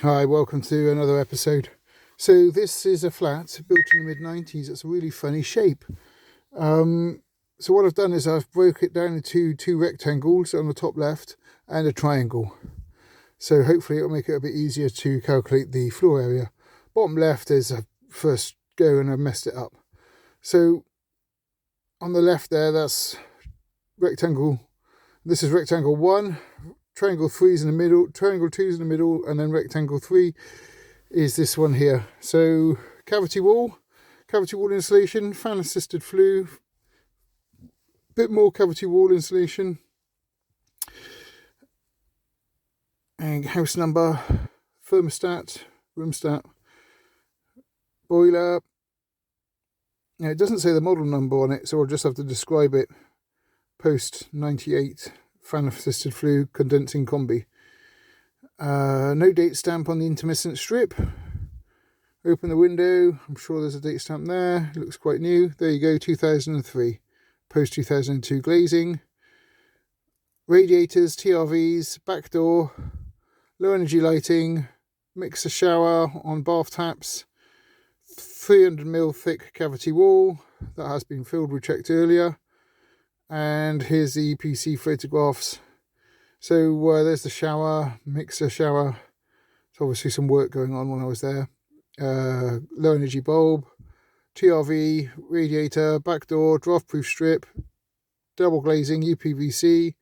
Hi, welcome to another episode. So this is a flat built in the mid-90s. It's a really funny shape. So what I've done is I've broke it down into two rectangles on the top left and a triangle. So hopefully it'll make it a bit easier to calculate the floor area. Bottom left is a first go and I've messed it up. So on the left there, that's rectangle. This is rectangle 1. Triangle 3 is in the middle, triangle 2 is in the middle, and then rectangle 3 is this one here. So cavity wall insulation, fan assisted flue, bit more cavity wall insulation, and house number, thermostat, room stat, boiler. Now it doesn't say the model number on it, so I'll just have to describe it. Post 98. Fan assisted flue condensing combi. No date stamp on the intermittent strip. Open the window. I'm sure there's a date stamp there. It looks quite new. There you go, 2003. Post 2002 glazing. Radiators, TRVs, back door, low energy lighting, mixer shower on bath taps, 300mm thick cavity wall that has been filled, we checked earlier. And here's the EPC photographs. So there's the shower, mixer shower. There's obviously some work going on when I was there. Low energy bulb, TRV, radiator, back door, draft proof strip, double glazing, UPVC.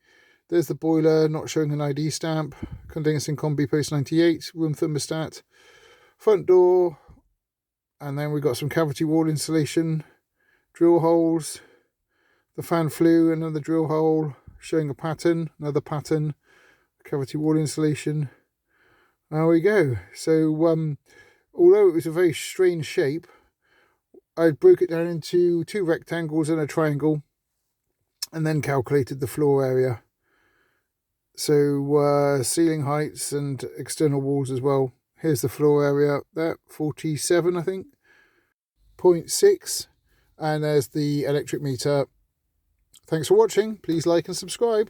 There's the boiler, not showing an ID stamp. Condensing combi post 98, room thermostat, front door. And then we've got some cavity wall insulation, drill holes. The fan flue, another drill hole, showing a pattern, another pattern, cavity wall insulation. There we go. So, although it was a very strange shape, I broke it down into two rectangles and a triangle, and then calculated the floor area. So, ceiling heights and external walls as well. Here's the floor area, that 47, I think, 0.6, and there's the electric meter. Thanks for watching. Please like and subscribe.